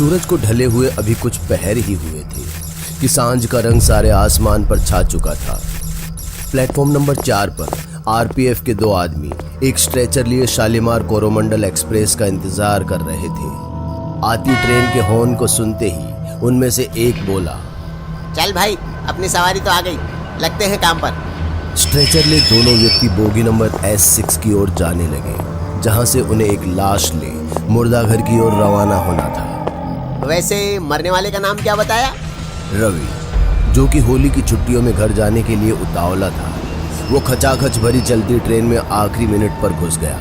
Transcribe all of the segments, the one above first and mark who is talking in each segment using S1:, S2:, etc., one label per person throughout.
S1: सूरज को ढले हुए अभी कुछ पहर ही हुए थे कि सांझ का रंग सारे आसमान पर छा चुका था। प्लेटफॉर्म नंबर 4 पर आरपीएफ के 2 आदमी एक स्ट्रेचर लिए शालीमार कोरोमंडल एक्सप्रेस का इंतजार कर रहे थे। आती ट्रेन के हॉर्न को सुनते ही उनमें से एक बोला,
S2: चल भाई, अपनी सवारी तो आ गई, लगते हैं काम पर।
S1: स्ट्रेचर ले दोनों व्यक्ति बोगी नंबर S6 की ओर जाने लगे, जहां से उन्हें एक लाश ले मुर्दाघर की ओर रवाना होना था।
S2: वैसे मरने वाले का नाम क्या बताया?
S1: रवि, जो कि होली की छुट्टियों में घर जाने के लिए उतावला था, वो खचाखच भरी चलती ट्रेन में आखिरी मिनट पर घुस गया।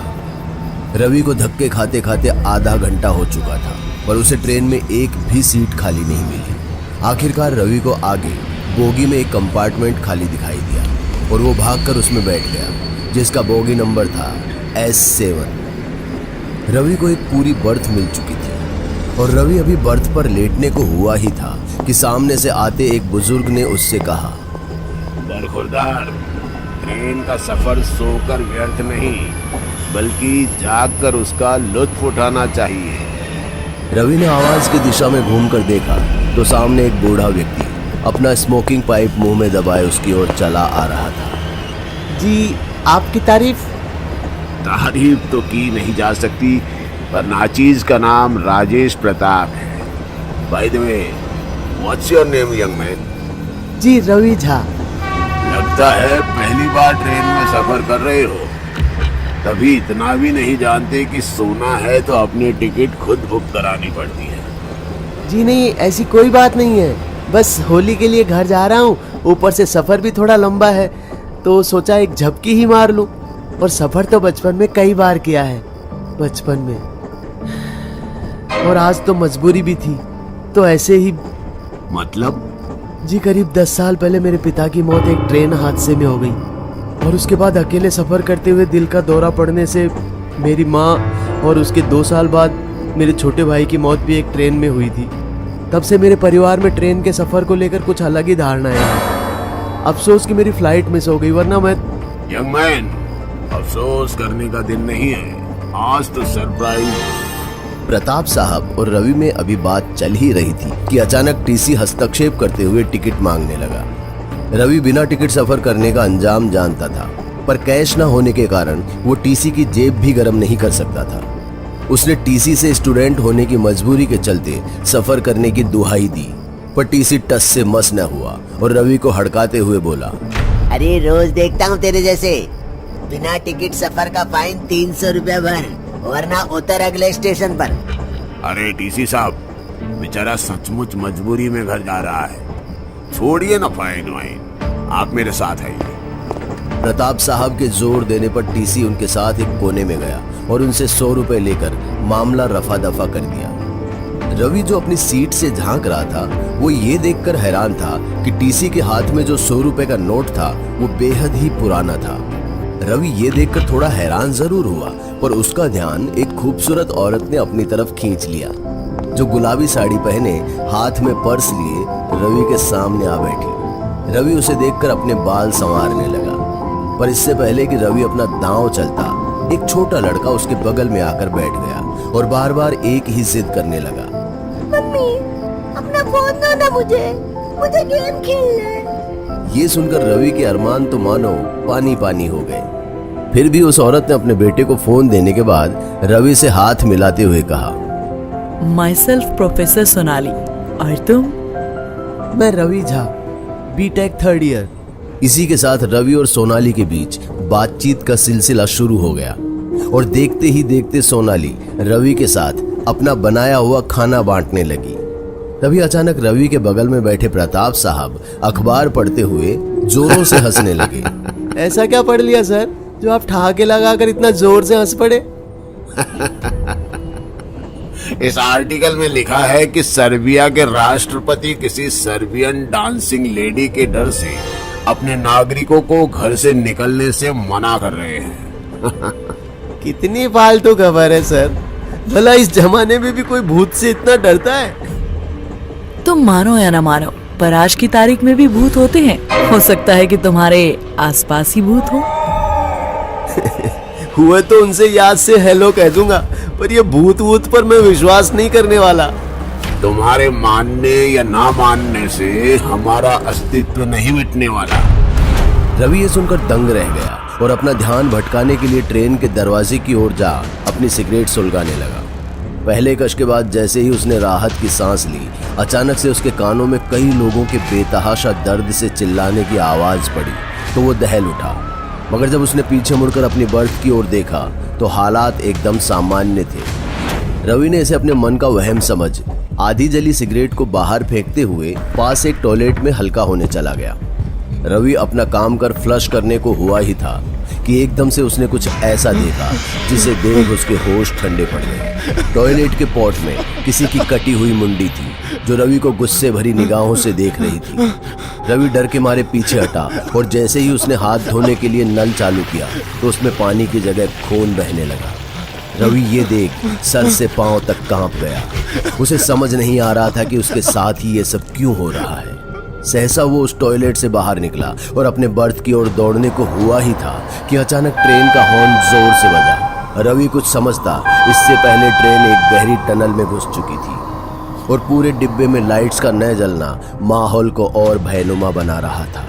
S1: रवि को धक्के खाते खाते आधा घंटा हो चुका था, पर उसे ट्रेन में एक भी सीट खाली नहीं मिली। आखिरकार रवि को आगे बोगी में एक कंपार्टमेंट खाली दिखाई दिया और वो भागकर उसमें बैठ गया, जिसका बोगी नंबर था S7। रवि को एक पूरी बर्थ मिल चुकी थी और रवि अभी बर्थ पर लेटने को हुआ ही था कि सामने से आते एक बुजुर्ग ने उससे कहा,
S3: बरखुरदार, ट्रेन का सफर सोकर व्यर्थ नहीं, बल्कि जागकर उसका लुत्फ उठाना चाहिए।
S1: रवि ने आवाज की दिशा में घूमकर देखा तो सामने एक बूढ़ा व्यक्ति अपना स्मोकिंग पाइप मुंह में दबाए उसकी ओर चला आ रहा था।
S2: जी, आपकी तारीफ
S3: तो की नहीं जा सकती, पर नाचीज का नाम राजेश प्रताप है। By the way, what's your name young man?
S2: जी, रवि झा।
S3: लगता है पहली बार ट्रेन में सफर कर रहे हो, तभी इतना भी नहीं जानते कि सोना है तो अपनी टिकट खुद बुक करानी पड़ती है।
S2: जी नहीं, ऐसी कोई बात नहीं है, बस होली के लिए घर जा रहा हूँ, ऊपर से सफर भी थोड़ा लंबा है, तो सोचा एक झपकी ही मार लूं। और सफर तो बचपन में कई बार किया है, बचपन में, और आज तो मजबूरी भी थी, तो ऐसे ही।
S3: मतलब?
S2: जी, करीब 10 साल पहले मेरे पिता की मौत एक ट्रेन हादसे में हो गई, और उसके बाद अकेले सफर करते हुए दिल का दौरा पड़ने से मेरी माँ, और उसके 2 साल बाद मेरे छोटे भाई की मौत भी एक ट्रेन में हुई थी। तब से मेरे परिवार में ट्रेन के सफर को लेकर कुछ अलग ही धारणाएं हैं। अफसोस कि मेरी फ्लाइट मिस हो गई, वरना मैं।
S3: यंग मैन, अफसोस करने का दिन नहीं है, आज तो सरप्राइज।
S1: प्रताप साहब और रवि में अभी बात चल ही रही थी कि अचानक टीसी हस्तक्षेप करते हुए टिकट मांगने लगा। रवि बिना टिकट सफर करने का अंजाम जानता था, पर कैश न होने के कारण वो टीसी की जेब भी गर्म नहीं कर सकता था। उसने टीसी से स्टूडेंट होने की मजबूरी के चलते सफर करने की दुहाई दी, पर टीसी टस से मस न हुआ और रवि को हड़काते हुए बोला,
S2: अरे रोज देखता हूँ तेरे जैसे, बिना टिकट सफर का फाइन 300 रुपया भर, वरना उतर अगले स्टेशन पर।
S3: अरे टीसी साहब, बेचारा सचमुच मजबूरी में घर जा रहा है, छोड़िए ना फाइन वाइन, आप मेरे साथ आइए।
S1: प्रताप साहब के जोर देने पर टीसी उनके साथ एक कोने में गया और उनसे 100 रुपए लेकर मामला रफा दफा कर दिया। रवि जो अपनी सीट से झांक रहा था, वो ये देखकर हैरान था कि टीसी के हाथ में जो 100 रुपए का नोट था वो बेहद ही पुराना था। रवि ये देखकर थोड़ा हैरान जरूर हुआ, पर उसका ध्यान एक खूबसूरत औरत ने अपनी तरफ खींच लिया, जो गुलाबी साड़ी पहने हाथ में पर्स लिए रवि के सामने आ बैठी। रवि उसे देखकर अपने बाल संवारने लगा, पर इससे पहले कि रवि अपना दांव चलता, एक छोटा लड़का उसके बगल में आकर बैठ गया और बार बार एक ही जिद करने लगा,
S4: मम्मी, अपना फोन दो ना मुझे गेम खेलना है।
S1: ये सुनकर रवि के अरमान तो मानो पानी पानी हो गए। फिर भी उस औरत ने अपने बेटे को फोन देने के बाद रवि से हाथ मिलाते हुए कहा,
S5: माई सेल्फ प्रोफेसर सोनाली, और तुम?
S2: मैं Ravi Jha, BTech 3rd year.
S1: इसी के साथ रवि और सोनाली के बीच बातचीत का सिलसिला शुरू हो गया और देखते ही देखते सोनाली रवि के साथ अपना बनाया हुआ खाना बांटने लगी। तभी अचानक रवि के बगल में बैठे प्रताप साहब अखबार पढ़ते हुए जोरों से हंसने लगे।
S2: ऐसा क्या पढ़ लिया सर, जो आप ठहाके लगाकर इतना जोर से हंस पड़े?
S3: इस आर्टिकल में लिखा है कि सर्बिया के राष्ट्रपति किसी सर्बियन डांसिंग लेडी के डर से अपने नागरिकों को घर से निकलने से मना कर रहे हैं।
S2: कितनी फालतू खबर है सर, भला इस जमाने में भी कोई भूत से इतना डरता है?
S5: तुम मानो या ना मानो, पर आज की तारीख में भी भूत होते हैं। हो सकता है कि तुम्हारे आसपास ही भूत हो।
S2: हुए तो उनसे याद से हेलो कह दूंगा, पर ये भूत वूत पर मैं विश्वास नहीं करने वाला।
S3: तुम्हारे मानने या ना मानने से हमारा अस्तित्व नहीं मिटने वाला।
S1: रवि ये सुनकर दंग रह गया और अपना ध्यान भटकाने के लिए ट्रेन के दरवाजे की ओर जा अपनी सिगरेट सुलगाने लगा। पहले कश के बाद जैसे ही उसने राहत की सांस ली, अचानक से उसके कानों में कई लोगों के बेतहाशा दर्द से चिल्लाने की आवाज पड़ी तो वो दहल उठा। मगर जब उसने पीछे मुड़कर अपनी बर्थ की ओर देखा तो हालात एकदम सामान्य थे। रवि ने इसे अपने मन का वहम समझ आधी जली सिगरेट को बाहर फेंकते हुए पास एक टॉयलेट में हल्का होने चला गया। रवि अपना काम कर फ्लश करने को हुआ ही था कि एकदम से उसने कुछ ऐसा देखा जिसे देख उसके होश ठंडे पड़ गए। टॉयलेट के पॉट में किसी की कटी हुई मुंडी थी जो रवि को गुस्से भरी निगाहों से देख रही थी। रवि डर के मारे पीछे हटा और जैसे ही उसने हाथ धोने के लिए नल चालू किया तो उसमें पानी की जगह खून बहने लगा। रवि ये देख सर से पांव तक कांप गया। उसे समझ नहीं आ रहा था कि उसके साथ ही ये सब क्यों हो रहा है। सहसा वो उस टॉयलेट से बाहर निकला और अपने बर्थ की ओर दौड़ने को हुआ ही था कि अचानक ट्रेन का हॉर्न जोर से बजा। रवि कुछ समझता इससे पहले ट्रेन एक गहरी टनल में घुस चुकी थी और पूरे डिब्बे में लाइट्स का न जलना माहौल को और भयनुमा बना रहा था।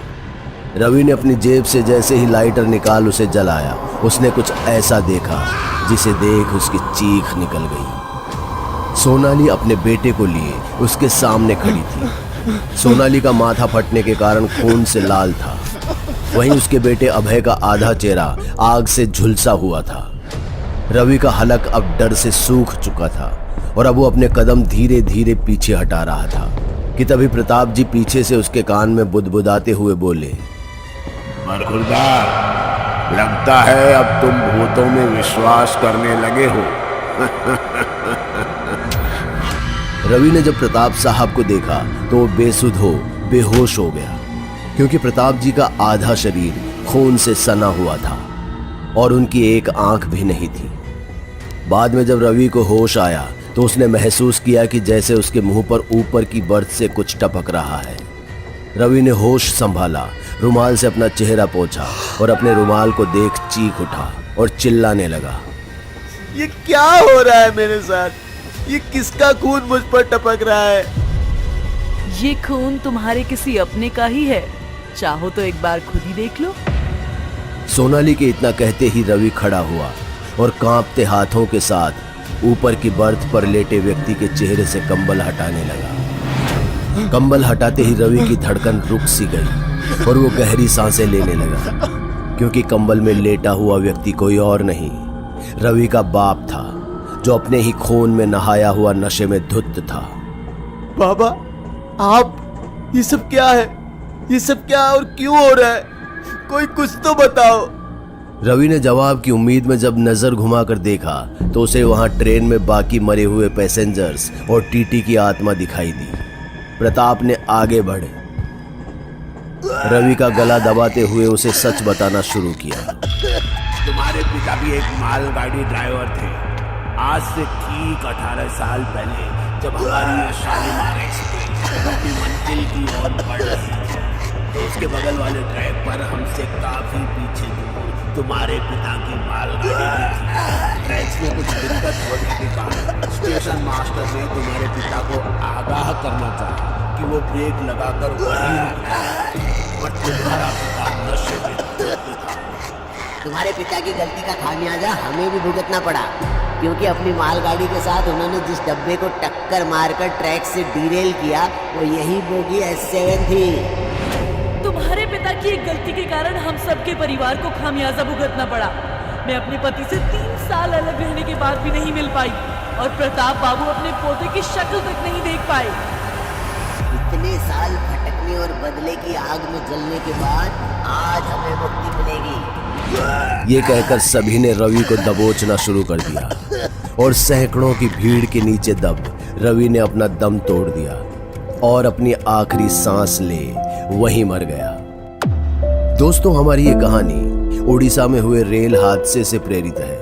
S1: रवि ने अपनी जेब से जैसे ही लाइटर निकाल उसे जलाया, उसने कुछ ऐसा देखा जिसे देख उसकी चीख निकल गई। सोनाली अपने बेटे को लिए उसके सामने खड़ी थी। सोनाली का माथा फटने के कारण खून से लाल था। वहीं उसके बेटे अभय का आधा चेहरा आग से झुलसा हुआ था। रवि का हलक अब डर से सूख चुका था और अब वो अपने कदम धीरे धीरे पीछे हटा रहा था कि तभी प्रताप जी पीछे से उसके कान में बुदबुदाते हुए बोले,
S3: बरखुरदार, लगता है अब तुम भूतों में विश्वास करने लगे हो।
S1: रवि ने जब प्रताप साहब को देखा तो वो बेसुध हो बेहोश हो गया क्योंकि प्रताप जी का आधा शरीर खून से सना हुआ था और उनकी एक आंख भी नहीं थी। बाद में जब रवि को होश आया तो उसने महसूस किया कि जैसे उसके मुंह पर ऊपर की बर्थ से कुछ टपक रहा है। रवि ने होश संभाला, रुमाल से अपना चेहरा पोंछा और अपने रुमाल को देख चीख उठा और चिल्लाने लगा,
S2: ये क्या हो रहा है मेरे साथ? ये किसका खून मुझ पर टपक रहा है?
S5: ये खून तुम्हारे किसी अपने का ही है, चाहो तो एक बार खुद ही देख लो।
S1: सोनाली के इतना कहते ही रवि खड़ा हुआ और कांपते हाथों के साथ ऊपर की बर्थ पर लेटे व्यक्ति के चेहरे से कंबल हटाने लगा। कंबल हटाते ही रवि की धड़कन रुक सी गई और वो गहरी सांसें लेने लगा क्योंकि कंबल में लेटा हुआ व्यक्ति कोई और नहीं, रवि का बाप था जो अपने ही खून में नहाया हुआ नशे में धुत था।
S2: बाबा, आप, ये सब क्या है? ये सब क्या और क्यों हो रहा है? कोई कुछ तो बताओ।
S1: रवि ने जवाब की उम्मीद में जब नजर घुमाकर देखा तो उसे वहां ट्रेन में बाकी मरे हुए पैसेंजर्स और टीटी की आत्मा दिखाई दी। प्रताप ने आगे बढ़े रवि का गला दबाते हुए उसे सच बताना शुरू किया।
S3: तुम्हारे पिता भी एक मालगाड़ी ड्राइवर थे। आज से ठीक 18 साल पहले जब हमारी ये शालीमार एक्सप्रेस अपनी मंजिल की ओर बढ़ रही थी तो उसके बगल वाले ट्रैक पर हमसे काफी पीछे दूर तुम्हारे पिता की मालगाड़ी भी थी। ट्रैक्स में कुछ दिक्कत होने के कारण स्टेशन मास्टर ने तुम्हारे पिता को आगाह करना चाहा कि वो ब्रेक लगाकर वहीं रुक जाए, पर तुम्हारा पिता नशे में धुत था।
S6: तुम्हारे पिता की गलती का खामियाजा हमें भी भुगतना पड़ा क्योंकि अपनी मालगाड़ी के साथ उन्होंने जिस डब्बे को टक्कर मारकर ट्रैक से डीरेल किया वो यही बोगी S7 थी।
S5: तुम्हारे पिता की एक गलती के कारण हम सबके परिवार को खामियाजा भुगतना पड़ा। मैं अपने पति से 3 साल अलग रहने के बाद भी नहीं मिल पाई और प्रताप बाबू अपने पोते की शक्ल तक नहीं देख पाए।
S6: इतने साल भटकने और बदले की आग में जलने के बाद आज हमें मुक्ति मिलेगी।
S1: ये कहकर सभी ने रवि को दबोचना शुरू कर दिया और सैकड़ों की भीड़ के नीचे दब रवि ने अपना दम तोड़ दिया और अपनी आखिरी सांस ले वहीं मर गया। दोस्तों, हमारी ये कहानी उड़ीसा में हुए रेल हादसे से प्रेरित है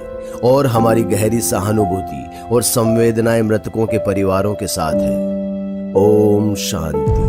S1: और हमारी गहरी सहानुभूति और संवेदनाएं मृतकों के परिवारों के साथ है। ओम शांति।